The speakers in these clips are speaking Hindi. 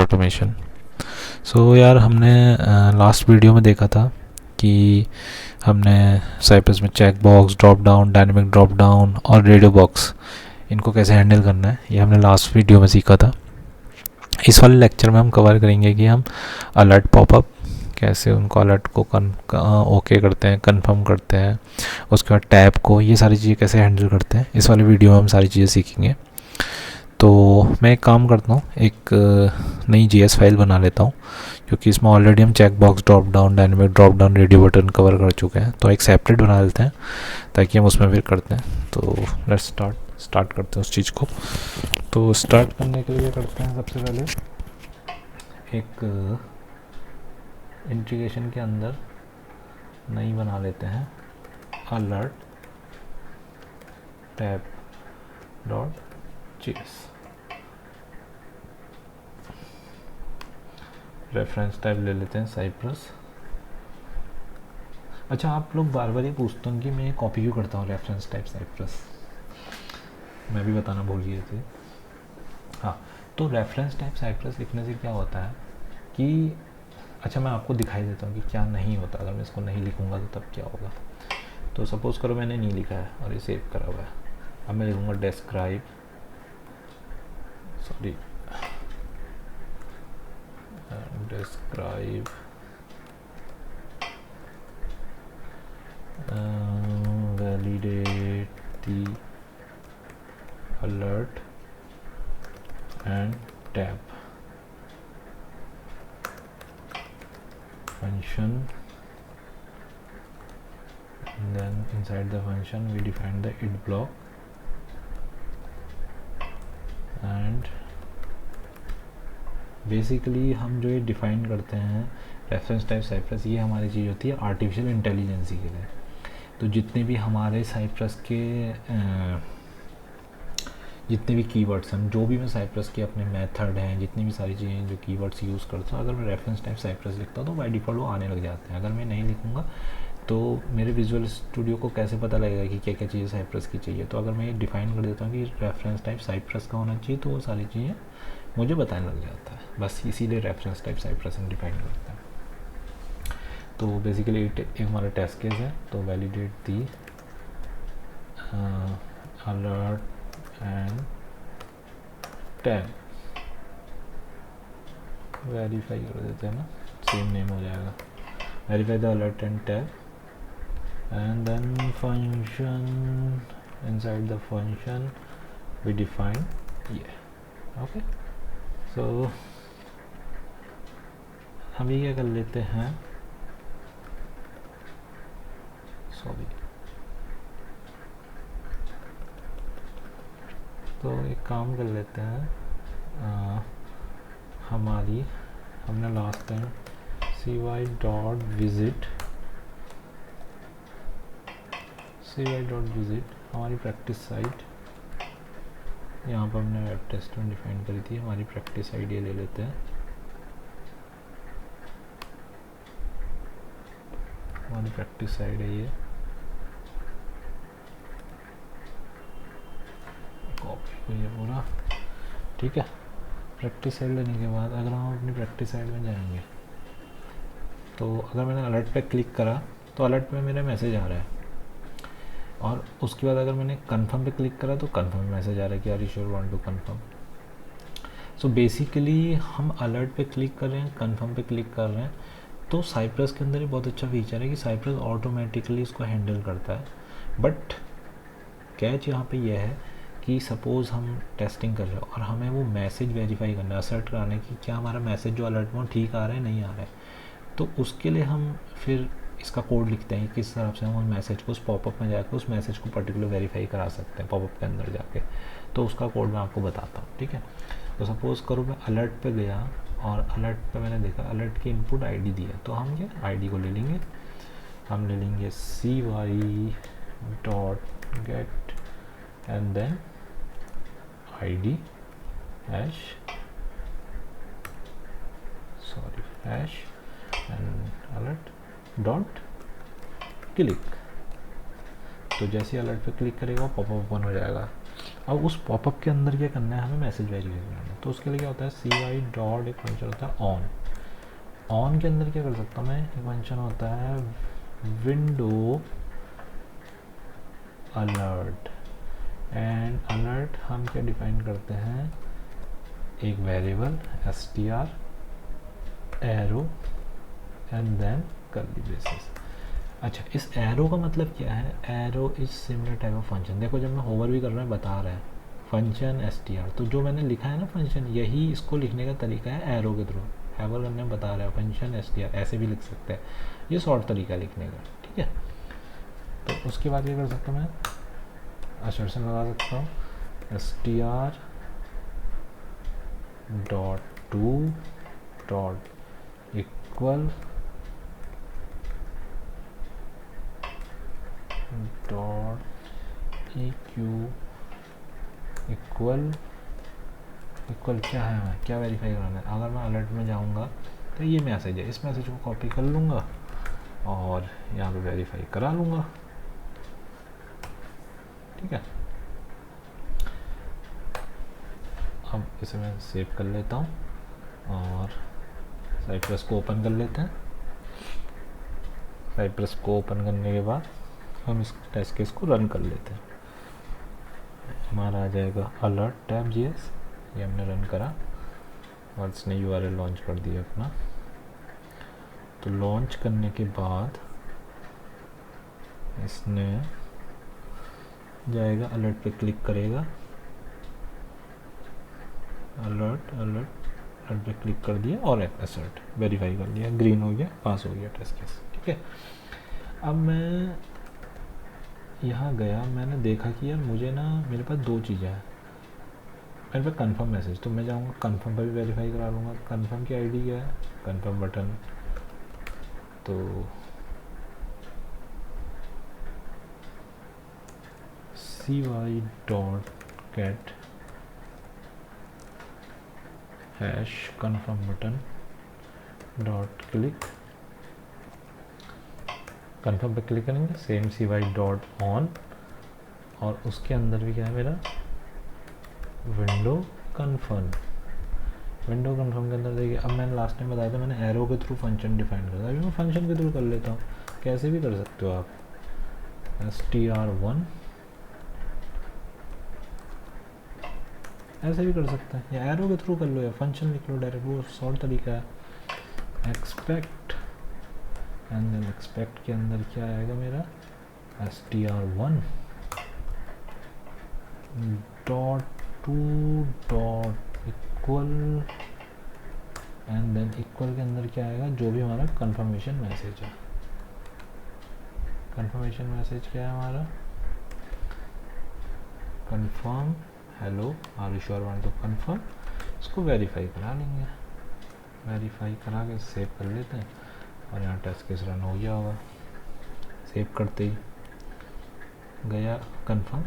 ऑटोमेशन। सो यार हमने लास्ट वीडियो में देखा था कि हमने साइप्रस में check box, drop down, dynamic drop down और रेडियो बॉक्स इनको कैसे हैंडल करना है, ये हमने लास्ट वीडियो में सीखा था। इस वाले लेक्चर में हम कवर करेंगे कि हम अलर्ट पॉपअप कैसे उनको अलर्ट को ओके करते हैं, कंफर्म करते हैं, उसके बाद टैब को, ये सारी चीज़ें कैसे हैंडल करते हैं। इस वाले वीडियो में हम सारी चीज़ें सीखेंगे। तो मैं एक काम करता हूँ, एक नई JS फाइल बना लेता हूँ, क्योंकि इसमें ऑलरेडी हम check box, drop down, dynamic drop down, radio button cover कर चुके हैं। तो एक सेपरेट बना लेते हैं ताकि हम उसमें फिर करते हैं। तो लेट्स स्टार्ट करते हैं उस चीज़ को। तो स्टार्ट करने के लिए करते हैं सबसे पहले एक इंटीग्रेशन के अंदर नई बना लेते हैं alert tab dot JS। Reference type ले लेते हैं साइप्रस। अच्छा, आप लोग बार बार ये पूछते हैं कि मैं कॉपी क्यों करता हूँ रेफरेंस टाइप साइप्रस, मैं भी बताना भूल गए थे। हाँ, तो रेफरेंस टाइप साइप्रस लिखने से क्या होता है कि, अच्छा मैं आपको दिखाई देता हूँ कि क्या नहीं होता। अगर मैं इसको नहीं लिखूँगा तो तब क्या होगा। तो सपोज़ करो मैंने नहीं लिखा है और ये सेव करा हुआ है। अब मैं लिखूँगा describe, sorry describe validate the alert and tab function, and then inside the function we define the it block and basically हम जो ये डिफ़ाइन करते हैं रेफरेंस टाइप साइप्रस, ये हमारी चीज़ होती है आर्टिफिशियल इंटेलिजेंसी के लिए। तो जितने भी हमारे साइप्रस के जितने भी कीवर्ड्स हैं, जो भी मैं साइप्रस के अपने मेथड हैं, जितनी भी सारी चीज़ें जो कीवर्ड्स यूज़ करता हूँ, अगर मैं रेफरेंस टाइप साइप्रस लिखता हूँ तो बाय डिफ़ॉल्ट वो आने लग जाते हैं। अगर मैं नहीं लिखूँगा तो मेरे विजुअल स्टूडियो को कैसे पता लगेगा कि क्या क्या चीज़ें साइप्रस की चाहिए। तो अगर मैं ये डिफ़ाइन कर देता हूँ कि रेफरेंस टाइप साइप्रस का होना चाहिए, तो वो सारी चीज़ें मुझे बताने लग जाता है। बस इसीलिए रेफरेंस टाइप साइप्रस हम डिफ़ाइन करते हैं। तो बेसिकली एक हमारा टेस्ट केस है। तो validate the alert and tab, verify कर देते हैं ना, सेम नेम हो जाएगा। Verify the alert and tab and then function, inside the function we define ये। ओके, सो हम ये क्या कर लेते हैं, सॉरी, तो एक काम कर लेते हैं, हमने लास्ट टाइम cy.visit हमारी प्रैक्टिस साइट, यहाँ पर हमने वेब टेस्ट में डिफाइन करी थी, हमारी प्रैक्टिस साइट ये ले लेते हैं। हमारी प्रैक्टिस साइट है ये, कॉपी ये पूरा, ठीक है। प्रैक्टिस साइड लेने के बाद अगर हम अपनी प्रैक्टिस साइड में जाएंगे तो अगर मैंने अलर्ट पे क्लिक करा तो अलर्ट में मेरा मैसेज आ रहा है, और उसके बाद अगर मैंने कंफर्म पे क्लिक करा तो कंफर्म मैसेज आ रहा है कि are you sure want to confirm. So basically हम अलर्ट पे क्लिक कर रहे हैं, कंफर्म पे क्लिक कर रहे हैं, तो साइप्रस के अंदर ये बहुत अच्छा फीचर है कि साइप्रस ऑटोमेटिकली इसको हैंडल करता है। बट कैच यहाँ पे यह है कि सपोज़ हम टेस्टिंग कर रहे हो और हमें वो मैसेज वेरीफाई करना है, असर्ट कराना है कि क्या हमारा मैसेज जो अलर्ट में ठीक आ रहा है नहीं आ रहा है। तो उसके लिए हम फिर इसका कोड लिखते हैं, किस तरह से हम उस मैसेज को उस पॉपअप में जाकर उस मैसेज को पर्टिकुलर वेरीफाई करा सकते हैं पॉपअप के अंदर जाके। तो उसका कोड मैं आपको बताता हूँ, ठीक है। तो सपोज़ करो मैं अलर्ट पे गया और अलर्ट पे मैंने देखा अलर्ट की इनपुट आईडी दी है, तो हम ये आईडी को ले लेंगे, हम ले लेंगे cy.get and then id hash and alert dot click. तो जैसे ही अलर्ट पे क्लिक करेगा वो पॉपअप ओपन हो जाएगा। अब उस पॉपअप के अंदर क्या करना है, हमें मैसेज वेरीफाई करना है। तो उसके लिए क्या होता है, सी वाई डॉट एक फंक्शन होता है ऑन। ऑन के अंदर क्या कर सकता हूँ मैं, एक फंक्शन होता है विंडो अलर्ट। एंड अलर्ट हम क्या डिफाइन करते हैं, एक variable str arrow and then curly braces. अच्छा, इस एरो का मतलब क्या है, arrow is similar type of function. देखो जब मैं होवर भी कर रहा हूँ बता रहा है फंक्शन str, तो जो मैंने लिखा है ना फंक्शन, यही इसको लिखने का तरीका है एरो के थ्रू। हैवर करने में बता रहा है फंक्शन str, ऐसे भी लिख सकते हैं, ये शॉर्ट तरीका लिखने का, ठीक है। तो उसके बाद क्या कर सकता हूँ मैं, असर्शन लगा सकता हूँ str dot to dot equal dot E Q equal क्या है, मैं क्या वेरीफाई कराना है। अगर मैं अलर्ट में जाऊंगा तो ये मैसेज है, इस मैसेज को कॉपी कर लूँगा और यहाँ पे वेरीफाई करा लूँगा, ठीक है। अब इसे मैं सेव कर लेता हूँ और साइप्रस को ओपन कर लेते हैं। साइप्रस को ओपन करने के बाद हम इस टेस्ट केस को रन कर लेते हैं। हमारा आ जाएगा अलर्ट टैब जीएस, ये हमने रन करा और इसने यूआरएल लॉन्च कर दिया अपना। तो लॉन्च करने के बाद इसने जाएगा अलर्ट पे क्लिक करेगा, अलर्ट पे क्लिक कर दिया और असर्ट वेरीफाई कर दिया, ग्रीन हो गया, पास हो गया टेस्ट केस, ठीक है। अब मैं यहाँ गया, मैंने देखा कि यार मुझे ना, मेरे पास दो चीज़ें हैं। मेरे पास कंफर्म मैसेज, तो मैं जाऊँगा कंफर्म पर भी वेरीफाई करा लूँगा। कंफर्म की आईडी क्या है, कंफर्म बटन, तो cy dot gate hash confirm button dot click, confirm पे क्लिक करेंगे, सेम cy डॉट ऑन, और उसके अंदर भी क्या है मेरा विंडो कन्फर्म के अंदर देखिए। अब मैंने लास्ट टाइम बताया था, मैंने एरो के थ्रू फंक्शन डिफाइन करा था, अभी मैं फंक्शन के थ्रू कर लेता हूँ। कैसे भी कर सकते हो आप, str1 ऐसे भी कर सकते हैं, या एरो के थ्रू कर लो या फंक्शन लिख लो डायरेक्ट, वो शॉर्ट तरीका है। एक्सपेक्ट एंड देन एक्सपेक्ट के अंदर क्या आएगा मेरा, str1 dot to dot equal, and then equal के अंदर क्या आएगा, जो भी हमारा कंफर्मेशन मैसेज है। कंफर्मेशन मैसेज क्या है हमारा, confirm hello are you sure want to confirm. इसको वेरीफाई करा लेंगे, वेरीफाई करा के सेव कर लेते हैं और यहाँ टेस्ट केस रन हो गया होगा। सेव करते ही गया कंफर्म,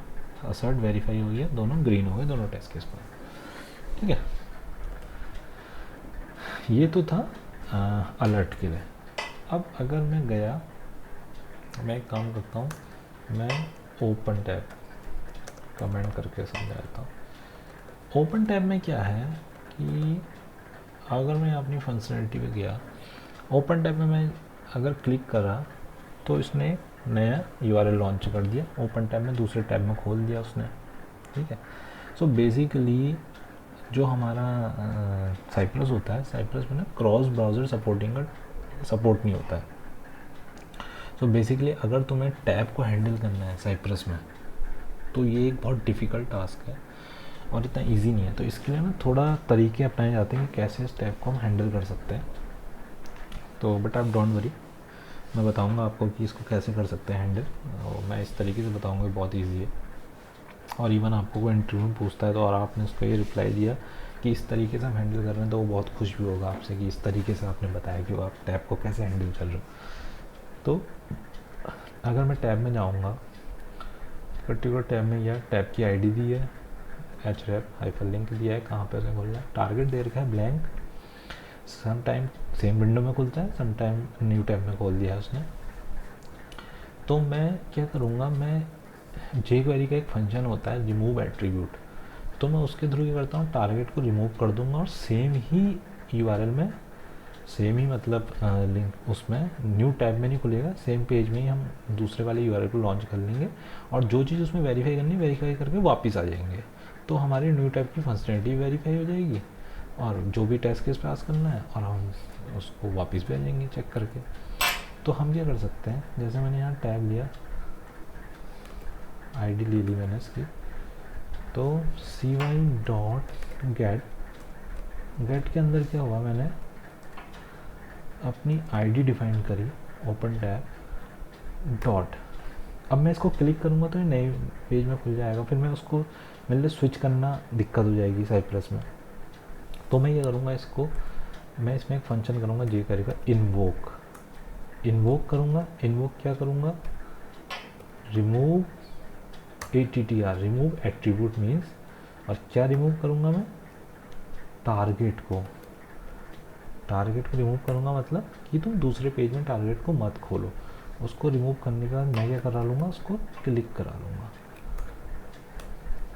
असर्ट वेरीफाई हो गया, दोनों ग्रीन हो गए दोनों टेस्ट केस पर, ठीक है। ये तो था अलर्ट के लिए। अब अगर मैं गया, मैं एक काम करता हूँ, मैं ओपन टैब कमेंट करके समझाता हूँ। ओपन टैब में क्या है कि अगर मैं अपनी फंक्शनलिटी पे गया, ओपन टैब में मैं अगर क्लिक करा तो इसने नया यूआरएल लॉन्च कर दिया, ओपन टैब में दूसरे टैब में खोल दिया उसने, ठीक है। सो बेसिकली जो हमारा साइप्रस होता है, साइप्रस में ना क्रॉस ब्राउज़र सपोर्टिंग का सपोर्ट नहीं होता है। सो बेसिकली अगर तुम्हें टैब को हैंडल करना है साइप्रस में, तो ये एक बहुत डिफ़िकल्ट टास्क है और इतना इजी नहीं है। तो इसके लिए ना थोड़ा तरीके अपनाए जाते हैं कि कैसे इस टैब को हम हैंडल कर सकते हैं। तो बट आप डोंट वरी, मैं बताऊंगा आपको कि इसको कैसे कर सकते हैं हैंडल, और मैं इस तरीके से बताऊंगा, बहुत इजी है। और इवन आपको कोई इंटरव्यू में पूछता है तो और आपने उसको ये रिप्लाई दिया कि इस तरीके से हम हैंडल कर रहे हैं, तो वो बहुत खुश भी होगा आपसे कि इस तरीके से आपने बताया कि वो आप टैब को कैसे हैंडल कर रहे हो। तो अगर मैं टैब में जाऊँगा, पर्टिकुलर टैब में या टैब की आईडी दी है, href-link दिया है, कहाँ पे उसे खोलना है, टारगेट दे रखा है blank, some time same window में खुलता है, सम टाइम न्यू टैब में खोल दिया है उसने। तो मैं क्या करूँगा, मैं jQuery का एक फंक्शन होता है रिमूव एट्रीब्यूट, तो मैं उसके थ्रू क्या करता हूँ, टारगेट को रिमूव कर दूंगा और सेम ही यूआरएल में, सेम ही मतलब लिंक उसमें न्यू टैब में नहीं खुलेगा, सेम पेज में ही हम दूसरे वाले यूआरएल को लॉन्च कर लेंगे और जो चीज़ उसमें वेरीफाई करनी है वेरीफाई करके वापस आ जाएंगे। तो हमारी न्यू टैब की फंक्शनलिटी वेरीफाई हो जाएगी और जो भी टेस्ट केस पास करना है और हम उसको वापस भी आ जाएंगे चेक करके। तो हम क्या कर सकते हैं, जैसे मैंने यहाँ टैब लिया, आईडी ले ली मैंने इसकी, तो cy.get गेट के अंदर क्या हुआ, मैंने अपनी आईडी डिफाइन करी, ओपन टैब डॉट। अब मैं इसको क्लिक करूँगा तो ये नए पेज में खुल जाएगा, फिर मैं उसको मेरे लिए स्विच करना दिक्कत हो जाएगी साइप्रस में। तो मैं ये करूँगा, इसको मैं इसमें एक फंक्शन करूँगा, जे करेगा इन्वोक, इन्वोक करूँगा। इन्वोक क्या करूँगा, remove ATTR, remove attribute means, और क्या रिमूव करूँगा मैं, टारगेट को, टारगेट को रिमूव करूँगा, मतलब कि तुम दूसरे पेज में टारगेट को मत खोलो। उसको रिमूव करने के बाद मैं क्या करा लूँगा, उसको क्लिक करा लूँगा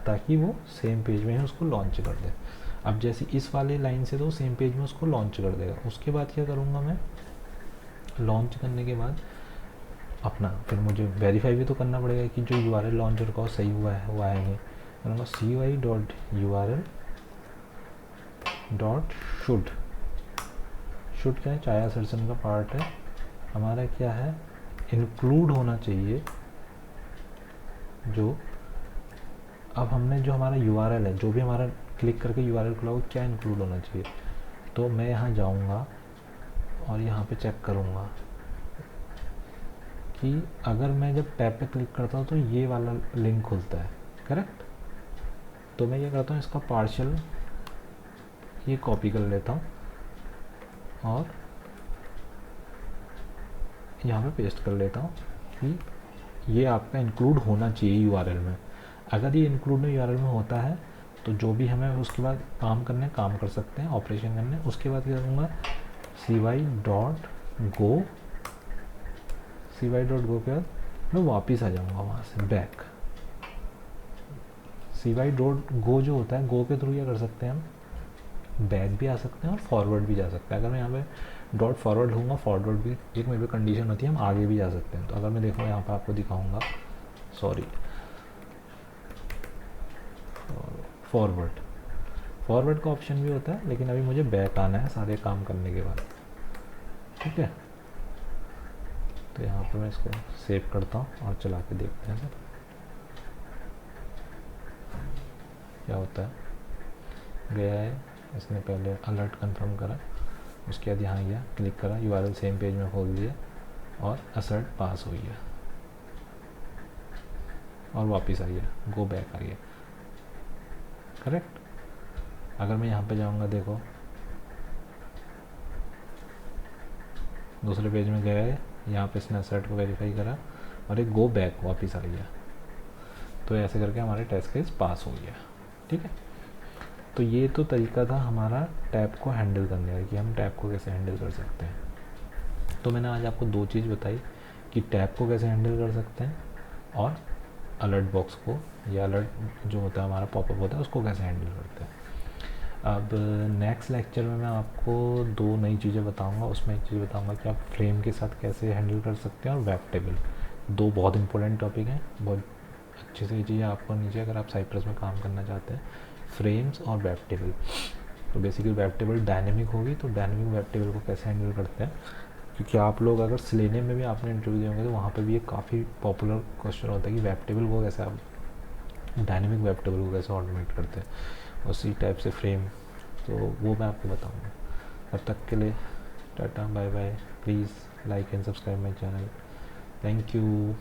ताकि वो सेम पेज में ही उसको लॉन्च कर दे। अब जैसे इस वाले लाइन से तो सेम पेज में उसको लॉन्च कर देगा। उसके बाद क्या करूँगा मैं, लॉन्च करने के बाद अपना फिर मुझे वेरीफाई भी तो करना पड़ेगा कि जो यूआरएल लॉन्चर का सही हुआ है नहीं। करूँगा cy.url.should, शुड क्या है, चाया सर्चन का पार्ट है हमारा, क्या है, इंक्लूड होना चाहिए जो, अब हमने जो हमारा यूआरएल है, जो भी हमारा क्लिक करके यूआरएल खुला, वो क्या इंक्लूड होना चाहिए। तो मैं यहाँ जाऊँगा और यहाँ पे चेक करूँगा कि अगर मैं जब टैब पे क्लिक करता हूँ तो ये वाला लिंक खुलता है, करेक्ट। तो मैं ये करता हूँ, इसका पार्शियल ये कॉपी कर लेता हूँ और यहाँ पे पेस्ट कर लेता हूँ कि ये आपका इंक्लूड होना चाहिए यूआरएल में। अगर ये इंक्लूड यूआरएल में होता है तो जो भी हमें उसके बाद काम करने काम कर सकते हैं, ऑपरेशन करने। उसके बाद क्या करूँगा, cy.go, cy.go के बाद मैं वापस आ जाऊँगा वहाँ से बैक। cy.go जो होता है, गो के थ्रू क्या कर सकते हैं हम, बैक भी आ सकते हैं और फॉरवर्ड भी जा सकते हैं। अगर मैं यहाँ पे डॉट फॉरवर्ड लूँगा, फॉरवर्ड भी एक मेरे पे कंडीशन होती है, हम आगे भी जा सकते हैं। तो अगर मैं देखो यहाँ पे आपको दिखाऊंगा, सॉरी, फॉरवर्ड का ऑप्शन भी होता है, लेकिन अभी मुझे बैक आना है सारे काम करने के बाद, ठीक है। तो यहाँ पे मैं इसको सेव करता हूँ और चला के देखते हैं सर क्या होता है। गया है, इसने पहले अलर्ट कंफर्म करा, उसके बाद यहाँ गया, क्लिक करा, यूआरएल सेम पेज में खोल दिया और असर्ट पास हो गया और वापस आ गया, गो बैक आ गया, करेक्ट। अगर मैं यहाँ पे जाऊँगा, देखो दूसरे पेज में गया है, यहाँ पे इसने असर्ट को वेरीफाई करा और एक गो बैक वापस आ गया। तो ऐसे करके हमारे टेस्ट केस पास हो गया, ठीक है। तो ये तो तरीका था हमारा टैब को हैंडल करने का कि हम टैब को कैसे हैंडल कर सकते हैं। तो मैंने आज आपको दो चीज़ बताई कि टैब को कैसे हैंडल कर सकते हैं और अलर्ट बॉक्स को, या अलर्ट जो होता है हमारा पॉपअप होता है, उसको कैसे हैंडल करते हैं। अब नेक्स्ट लेक्चर में मैं आपको दो नई चीज़ें बताऊंगा। उसमें एक चीज़ बताऊंगा कि आप फ्रेम के साथ कैसे हैंडल कर सकते हैं और वेब टेबल, दो बहुत इंपॉर्टेंट टॉपिक हैं। बहुत अच्छे से ये चीज़ें आपको नीचे, अगर आप साइप्रस में काम करना चाहते हैं, फ्रेम्स और वेब टेबल। तो बेसिकली वेब टेबल डायनेमिक होगी, तो डायनेमिक वेब टेबल को कैसे हैंडल करते हैं, क्योंकि आप लोग अगर सिलेनियम में भी आपने इंटरव्यू दिए होंगे तो वहाँ पे भी एक काफ़ी पॉपुलर क्वेश्चन होता है कि वेब टेबल को कैसे आप, डायनेमिक वेब टेबल को कैसे ऑटोमेट करते हैं, उसी टाइप से फ्रेम। तो वो मैं आपको बताऊँगा। तब तक के लिए tata bye bye. Please like and subscribe my channel. Thank you.